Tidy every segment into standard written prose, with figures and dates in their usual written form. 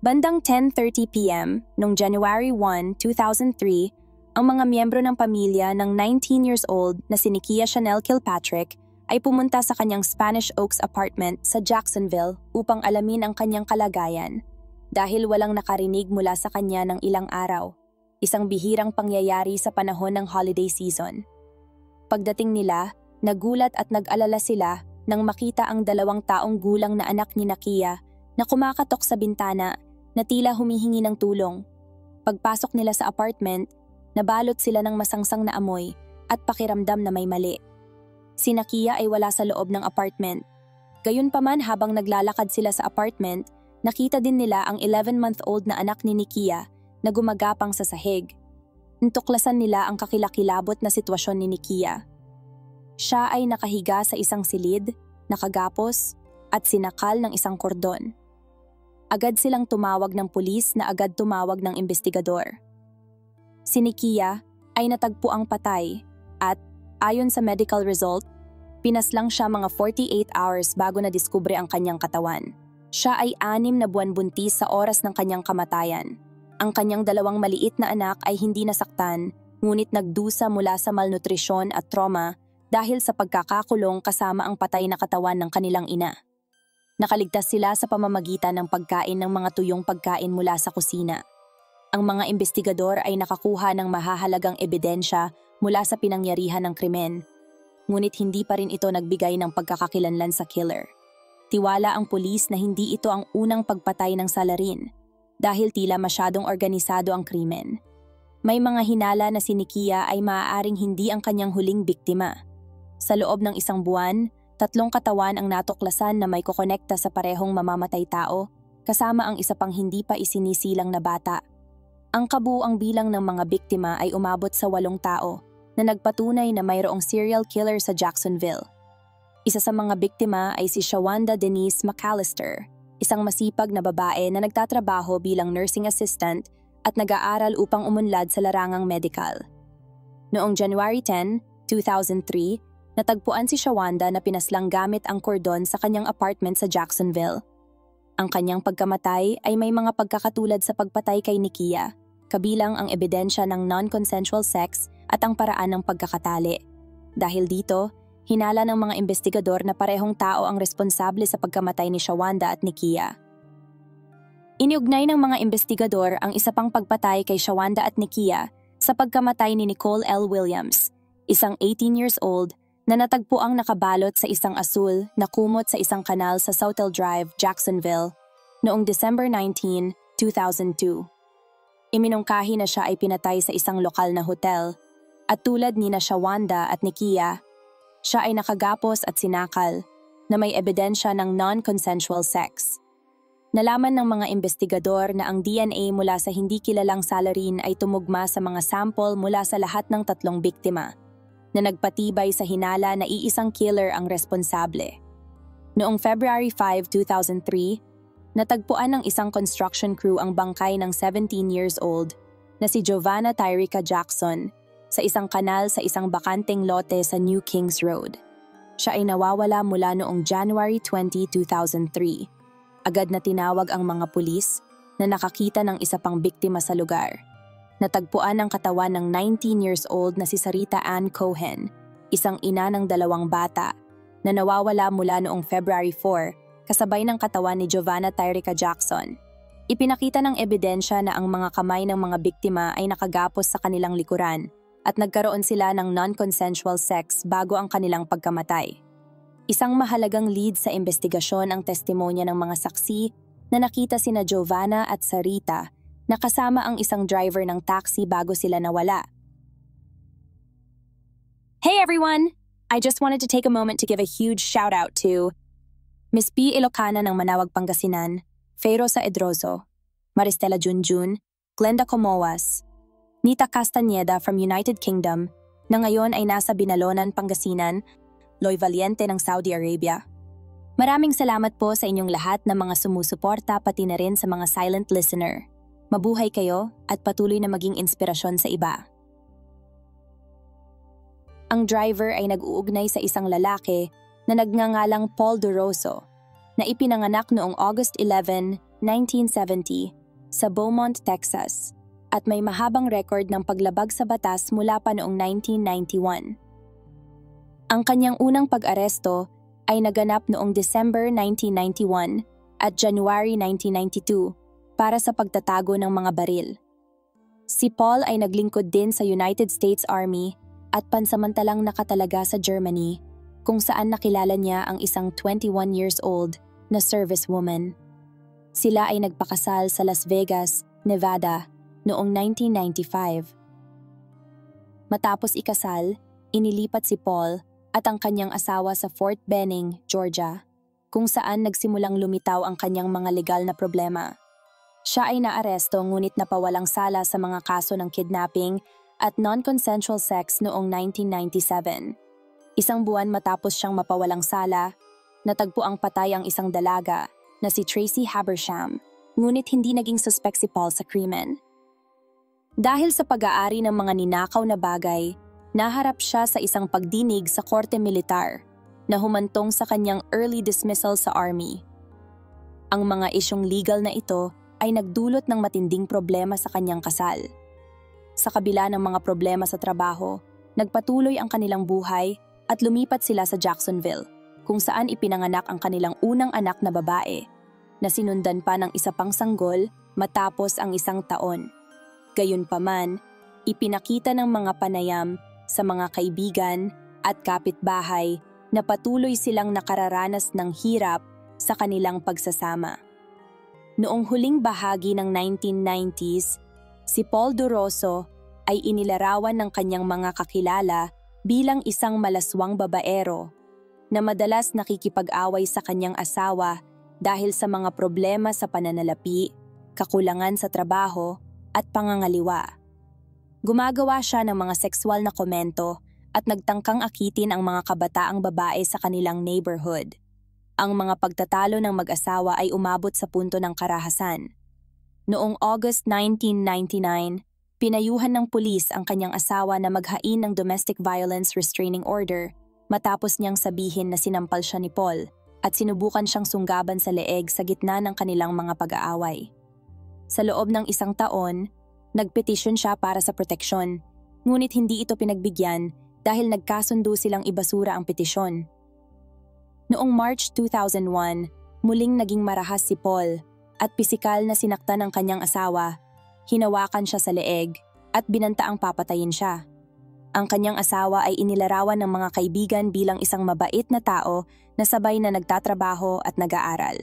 Bandang 10:30 p.m. noong January 1, 2003, ang mga miyembro ng pamilya ng 19 years old na si Nikia Chanel Kilpatrick ay pumunta sa kanyang Spanish Oaks apartment sa Jacksonville upang alamin ang kanyang kalagayan dahil walang nakarinig mula sa kanya ng ilang araw, isang bihirang pangyayari sa panahon ng holiday season. Pagdating nila, nagulat at nag-alala sila nang makita ang 2 taong gulang na anak ni Nikia na kumakatok sa bintana na tila humihingi ng tulong. Pagpasok nila sa apartment, nabalot sila ng masangsang na amoy at pakiramdam na may mali. Si Nikia ay wala sa loob ng apartment. Gayunpaman habang naglalakad sila sa apartment, nakita din nila ang 11-month-old na anak ni Nikia na gumagapang sa sahig. Natuklasan nila ang kakilakilabot na sitwasyon ni Nikia. Siya ay nakahiga sa isang silid, nakagapos, at sinakal ng isang kordon. Agad silang tumawag ng pulis na agad tumawag ng investigador. Si Nikia ay natagpuang patay at, ayon sa medical result, pinaslang siya mga 48 hours bago nadiskubre ang kanyang katawan. Siya ay 6 na buwan buntis sa oras ng kanyang kamatayan. Ang kanyang 2 maliit na anak ay hindi nasaktan, ngunit nagdusa mula sa malnutrisyon at trauma dahil sa pagkakakulong kasama ang patay na katawan ng kanilang ina. Nakaligtas sila sa pamamagitan ng pagkain ng mga tuyong pagkain mula sa kusina. Ang mga investigador ay nakakuha ng mahahalagang ebidensya mula sa pinangyarihan ng krimen, ngunit hindi pa rin ito nagbigay ng pagkakakilanlan sa killer. Tiwala ang pulis na hindi ito ang unang pagpatay ng salarin dahil tila masyadong organisado ang krimen. May mga hinala na si Nikia ay maaaring hindi ang kanyang huling biktima. Sa loob ng 1 buwan, 3 katawan ang natuklasan na may kokonekta sa parehong mamamatay tao, kasama ang isa pang hindi pa isinisilang na bata. Ang kabuuang bilang ng mga biktima ay umabot sa 8 tao na nagpatunay na mayroong serial killer sa Jacksonville. Isa sa mga biktima ay si Shawanda Denise McAllister, isang masipag na babae na nagtatrabaho bilang nursing assistant at nag-aaral upang umunlad sa larangang medical. Noong January 10, 2003, natagpuan si Shawanda na pinaslang gamit ang kordon sa kanyang apartment sa Jacksonville. Ang kanyang pagkamatay ay may mga pagkakatulad sa pagpatay kay Nikia, kabilang ang ebidensya ng non-consensual sex at ang paraan ng pagkakatali. Dahil dito, hinala ng mga investigador na parehong tao ang responsable sa pagkamatay ni Shawanda at Nikia. Iniugnay ng mga investigador ang isa pang pagpatay kay Shawanda at Nikia sa pagkamatay ni Nicole L. Williams, isang 18 years old na natagpuang nakabalot sa isang asul na kumot sa isang kanal sa Southell Drive, Jacksonville, noong December 19, 2002. Iminungkahi na siya ay pinatay sa isang lokal na hotel, at tulad ni na Shawanda at Nikia, siya ay nakagapos at sinakal na may ebidensya ng non-consensual sex. Nalaman ng mga investigador na ang DNA mula sa hindi kilalang salarin ay tumugma sa mga sample mula sa lahat ng 3 biktima, na nagpatibay sa hinala na iisang killer ang responsable. Noong February 5, 2003, natagpuan ng isang construction crew ang bangkay ng 17 years old na si Giovanna Tyrica Jackson sa isang kanal sa isang bakanteng lote sa New Kings Road. Siya ay nawawala mula noong January 20, 2003. Agad na tinawag ang mga pulis na nakakita ng isa pang biktima sa lugar. Natagpuan ang katawan ng 19 years old na si Sarita Ann Cohen, isang ina ng 2 bata, na nawawala mula noong February 4, kasabay ng katawan ni Giovanna Tyrica Jackson. Ipinakita ng ebidensya na ang mga kamay ng mga biktima ay nakagapos sa kanilang likuran at nagkaroon sila ng non-consensual sex bago ang kanilang pagkamatay. Isang mahalagang lead sa investigasyon ang testimonya ng mga saksi na nakita sina Giovanna at Sarita na kasama ang isang driver ng taxi bago sila nawala. Hey everyone! I just wanted to take a moment to give a huge shout out to Miss B. Ilocana ng Manawag, Pangasinan, Fero Saedroso, Maristela Junjun, Glenda Comoas, Nita Castañeda from United Kingdom na ngayon ay nasa Binalonan, Pangasinan, Loy Valiente ng Saudi Arabia. Maraming salamat po sa inyong lahat na mga sumusuporta pati na rin sa mga silent listener. Mabuhay kayo at patuloy na maging inspirasyon sa iba. Ang driver ay nag-uugnay sa isang lalaki na nagngangalang Paul Doroso na ipinanganak noong August 11, 1970, sa Beaumont, Texas, at may mahabang record ng paglabag sa batas mula pa noong 1991. Ang kanyang unang pag-aresto ay naganap noong December 1991 at January 1992 para sa pagtatago ng mga baril. Si Paul ay naglingkod din sa United States Army at pansamantalang nakatalaga sa Germany, kung saan nakilala niya ang isang 21 years old na servicewoman. Sila ay nagpakasal sa Las Vegas, Nevada, noong 1995. Matapos ikasal, inilipat si Paul at ang kanyang asawa sa Fort Benning, Georgia, kung saan nagsimulang lumitaw ang kanyang mga legal na problema. Siya ay naaresto ngunit napawalang sala sa mga kaso ng kidnapping at non-consensual sex noong 1997. Isang buwan matapos siyang mapawalang sala, natagpo ang patay ang isang dalaga na si Tracy Habersham, ngunit hindi naging suspect si Paul sa krimen. Dahil sa pag-aari ng mga ninakaw na bagay, naharap siya sa isang pagdinig sa korte militar na humantong sa kanyang early dismissal sa Army. Ang mga isyong legal na ito ay nagdulot ng matinding problema sa kanyang kasal. Sa kabila ng mga problema sa trabaho, nagpatuloy ang kanilang buhay at lumipat sila sa Jacksonville, kung saan ipinanganak ang kanilang unang anak na babae, na sinundan pa ng isa pang sanggol matapos ang 1 taon. Gayunpaman, ipinakita ng mga panayam sa mga kaibigan at kapitbahay na patuloy silang nakararanas ng hirap sa kanilang pagsasama. Noong huling bahagi ng 1990s, si Paul Duroso ay inilarawan ng kanyang mga kakilala bilang isang malaswang babaero na madalas nakikipag-away sa kanyang asawa dahil sa mga problema sa pananalapi, kakulangan sa trabaho at pangangaliwa. Gumagawa siya ng mga sexual na komento at nagtangkang akitin ang mga kabataang babae sa kanilang neighborhood. Ang mga pagtatalo ng mag-asawa ay umabot sa punto ng karahasan. Noong August 1999, pinayuhan ng pulis ang kanyang asawa na maghain ng domestic violence restraining order matapos niyang sabihin na sinampal siya ni Paul at sinubukan siyang sunggaban sa leeg sa gitna ng kanilang mga pag-aaway. Sa loob ng 1 taon, nagpetisyon siya para sa proteksyon, ngunit hindi ito pinagbigyan dahil nagkasundo silang ibasura ang petisyon. Noong March 2001, muling naging marahas si Paul at pisikal na sinaktan ng kanyang asawa, hinawakan siya sa leeg at binantaang papatayin siya. Ang kanyang asawa ay inilarawan ng mga kaibigan bilang isang mabait na tao na sabay na nagtatrabaho at nag-aaral.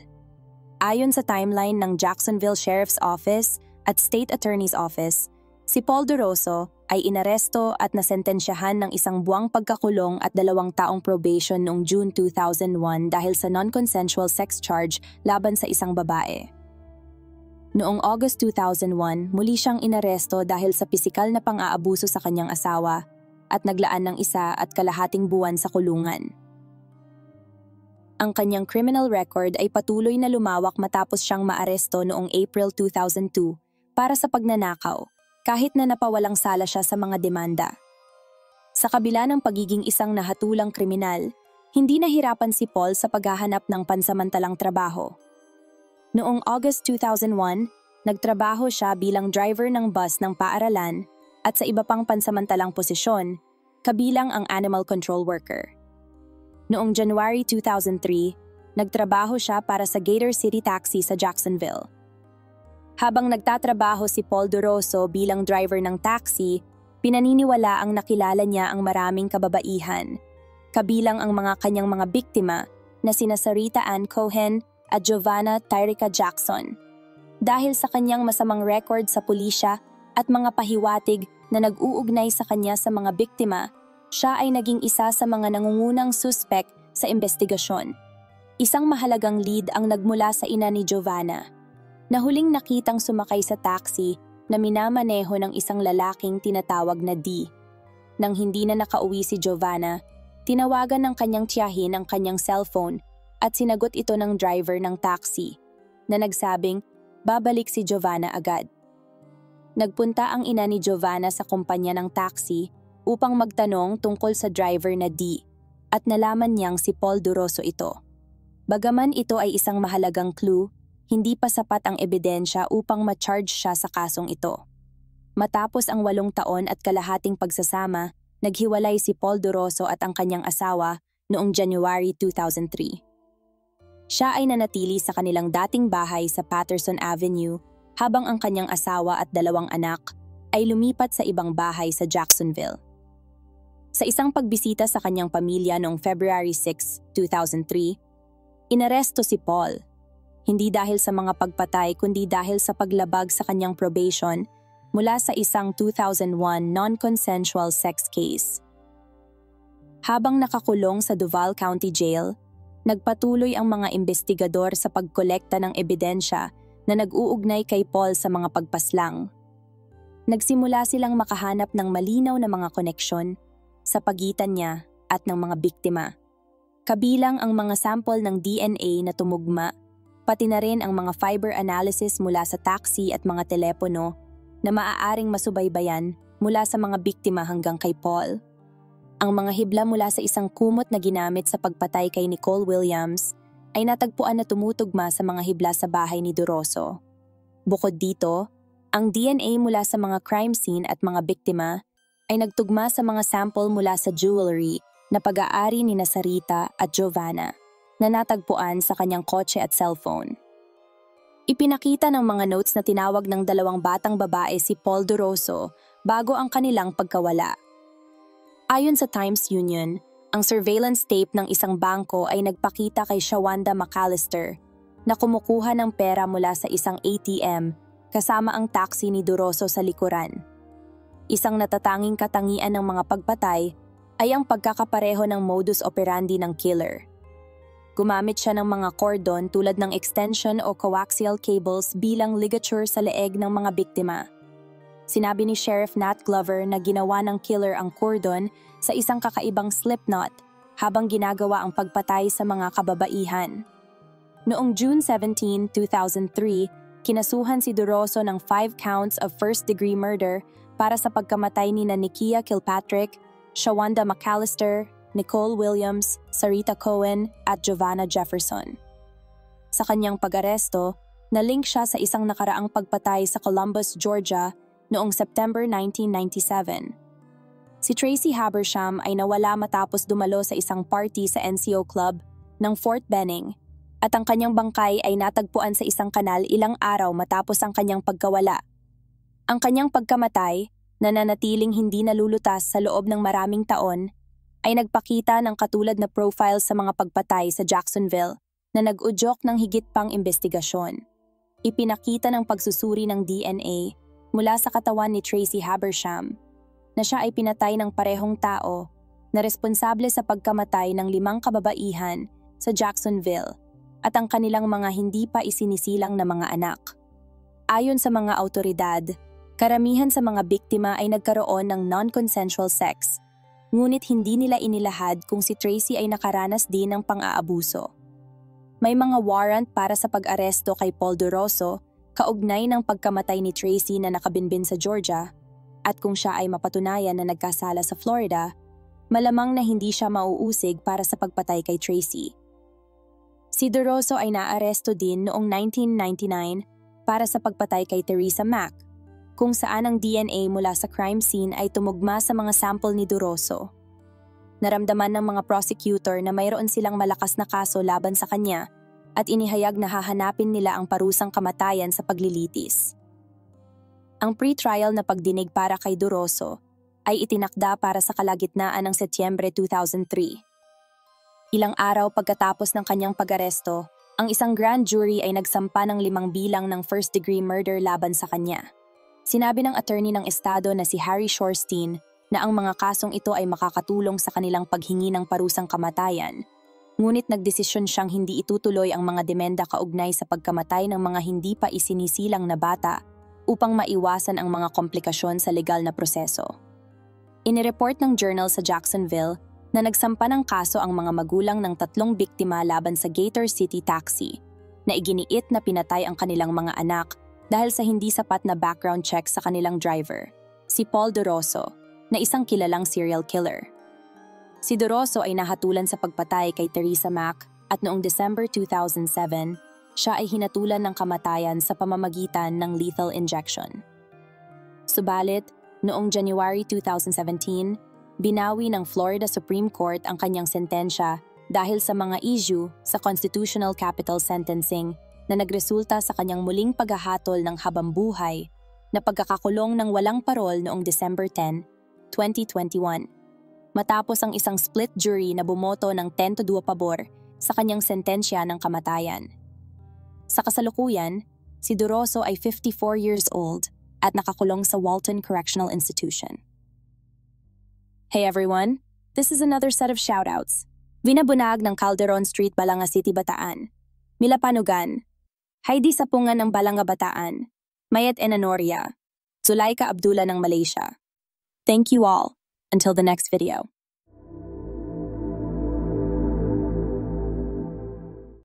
Ayon sa timeline ng Jacksonville Sheriff's Office at State Attorney's Office, si Paul Duroso ay inaresto at nasentensyahan ng 1 buwang pagkakulong at 2 taong probation noong June 2001 dahil sa non-consensual sex charge laban sa isang babae. Noong August 2001, muli siyang inaresto dahil sa pisikal na pang-aabuso sa kanyang asawa at naglaan ng 1.5 buwan sa kulungan. Ang kanyang criminal record ay patuloy na lumawak matapos siyang maaresto noong April 2002 para sa pagnanakaw, kahit na napawalang sala siya sa mga demanda. Sa kabila ng pagiging isang nahatulang kriminal, hindi nahirapan si Paul sa paghahanap ng pansamantalang trabaho. Noong August 2001, nagtrabaho siya bilang driver ng bus ng paaralan at sa iba pang pansamantalang posisyon, kabilang ang animal control worker. Noong January 2003, nagtrabaho siya para sa Gator City Taxi sa Jacksonville. Habang nagtatrabaho si Paul Duroso bilang driver ng taxi, pinaniniwala ang nakilala niya ang maraming kababaihan, kabilang ang mga kanyang mga biktima na sina Sarita Ann Cohen at Giovanna Tyrica Jackson. Dahil sa kanyang masamang record sa pulisya at mga pahiwatig na nag-uugnay sa kanya sa mga biktima, siya ay naging isa sa mga nangungunang suspect sa investigasyon. Isang mahalagang lead ang nagmula sa ina ni Giovanna, na huling nakitang sumakay sa taxi na minamaneho ng isang lalaking tinatawag na D. Nang hindi na nakauwi si Giovanna, tinawagan ng kanyang tiyahin ang kanyang cellphone at sinagot ito ng driver ng taxi, na nagsabing babalik si Giovanna agad. Nagpunta ang ina ni Giovanna sa kumpanya ng taxi upang magtanong tungkol sa driver na D at nalaman niyang si Paul Duroso ito. Bagaman ito ay isang mahalagang clue, hindi pa sapat ang ebidensya upang ma-charge siya sa kasong ito. Matapos ang 8 taon at kalahating pagsasama, naghiwalay si Paul Duroso at ang kanyang asawa noong January 2003. Siya ay nanatili sa kanilang dating bahay sa Patterson Avenue habang ang kanyang asawa at 2 anak ay lumipat sa ibang bahay sa Jacksonville. Sa isang pagbisita sa kanyang pamilya noong February 6, 2003, inaresto si Paul. Hindi dahil sa mga pagpatay kundi dahil sa paglabag sa kanyang probation mula sa isang 2001 non-consensual sex case. Habang nakakulong sa Duval County Jail, nagpatuloy ang mga investigador sa pagkolekta ng ebidensya na nag-uugnay kay Paul sa mga pagpaslang. Nagsimula silang makahanap ng malinaw na mga koneksyon sa pagitan niya at ng mga biktima. Kabilang ang mga sample ng DNA na tumugma, pati na rin ang mga fiber analysis mula sa taxi at mga telepono na maaaring masubaybayan mula sa mga biktima hanggang kay Paul. Ang mga hibla mula sa isang kumot na ginamit sa pagpatay kay Nicole Williams ay natagpuan na tumutugma sa mga hibla sa bahay ni Duroso. Bukod dito, ang DNA mula sa mga crime scene at mga biktima ay nagtugma sa mga sample mula sa jewelry na pag-aari ni Sarita at Giovanna na natagpuan sa kanyang kotse at cellphone. Ipinakita ng mga notes na tinawag ng 2 batang babae si Paul Duroso bago ang kanilang pagkawala. Ayon sa Times Union, ang surveillance tape ng isang bangko ay nagpakita kay Shawanda McAllister na kumukuha ng pera mula sa isang ATM kasama ang taxi ni Duroso sa likuran. Isang natatanging katangian ng mga pagpatay ay ang pagkakapareho ng modus operandi ng killer. Gumamit siya ng mga cordon tulad ng extension o coaxial cables bilang ligature sa leeg ng mga biktima. Sinabi ni Sheriff Nat Glover na ginawa ng killer ang cordon sa isang kakaibang slipknot habang ginagawa ang pagpatay sa mga kababaihan. Noong June 17, 2003, kinasuhan si Duroso ng 5 counts of first-degree murder para sa pagkamatay ni Nikia Kilpatrick, Shawanda McAllister, Nicole Williams, Sarita Cohen at Giovanna Jefferson. Sa kanyang pag-aresto, nalink siya sa isang nakaraang pagpatay sa Columbus, Georgia noong September 1997. Si Tracy Habersham ay nawala matapos dumalo sa isang party sa NCO Club ng Fort Benning at ang kanyang bangkay ay natagpuan sa isang kanal ilang araw matapos ang kanyang pagkawala. Ang kanyang pagkamatay, na nanatiling hindi nalulutas sa loob ng maraming taon, ay nagpakita ng katulad na profile sa mga pagpatay sa Jacksonville na nag-udyok ng higit pang investigasyon. Ipinakita ng pagsusuri ng DNA mula sa katawan ni Tracy Habersham na siya ay pinatay ng parehong tao na responsable sa pagkamatay ng 5 kababaihan sa Jacksonville at ang kanilang mga hindi pa isinisilang na mga anak. Ayon sa mga awtoridad, karamihan sa mga biktima ay nagkaroon ng non-consensual sex, ngunit hindi nila inilahad kung si Tracy ay nakaranas din ng pang-aabuso. May mga warrant para sa pag-aresto kay Paul Duroso kaugnay ng pagkamatay ni Tracy na nakabinbin sa Georgia, at kung siya ay mapatunayan na nagkasala sa Florida, malamang na hindi siya mauusig para sa pagpatay kay Tracy. Si Duroso ay naaresto din noong 1999 para sa pagpatay kay Teresa Mack, kung saan ang DNA mula sa crime scene ay tumugma sa mga sample ni Duroso. Naramdaman ng mga prosecutor na mayroon silang malakas na kaso laban sa kanya at inihayag na hahanapin nila ang parusang kamatayan sa paglilitis. Ang pre-trial na pagdinig para kay Duroso ay itinakda para sa kalagitnaan ng Setyembre 2003. Ilang araw pagkatapos ng kanyang pag-aresto, ang isang grand jury ay nagsampa ng 5 bilang ng first-degree murder laban sa kanya. Sinabi ng attorney ng estado na si Harry Shorstein na ang mga kasong ito ay makakatulong sa kanilang paghingi ng parusang kamatayan, ngunit nagdesisyon siyang hindi itutuloy ang mga demanda kaugnay sa pagkamatay ng mga hindi pa isinisilang na bata upang maiwasan ang mga komplikasyon sa legal na proseso. Inireport ng Journal sa Jacksonville na nagsampa ng kaso ang mga magulang ng 3 biktima laban sa Gator City Taxi na iginiit na pinatay ang kanilang mga anak dahil sa hindi sapat na background check sa kanilang driver, si Paul Duroso, na isang kilalang serial killer. Si Duroso ay nahatulan sa pagpatay kay Teresa Mack at noong December 2007, siya ay hinatulan ng kamatayan sa pamamagitan ng lethal injection. Subalit, noong January 2017, binawi ng Florida Supreme Court ang kanyang sentensya dahil sa mga issue sa constitutional capital sentencing na nagresulta sa kanyang muling paghahatol ng habambuhay na pagkakakulong ng walang parol noong December 10, 2021. Matapos ang isang split jury na bumoto ng 10-2 pabor sa kanyang sentensya ng kamatayan. Sa kasalukuyan, si Duroso ay 54 years old at nakakulong sa Walton Correctional Institution. Hey everyone, this is another set of shoutouts. Vinabunag ng Calderon Street, Balanga City, Bataan. Milapanugan. Heidi Sapungan ng Balanga, Bataan. Mayet Enanoria. Zulaika Abdullah ng Malaysia. Thank you all. Until the next video.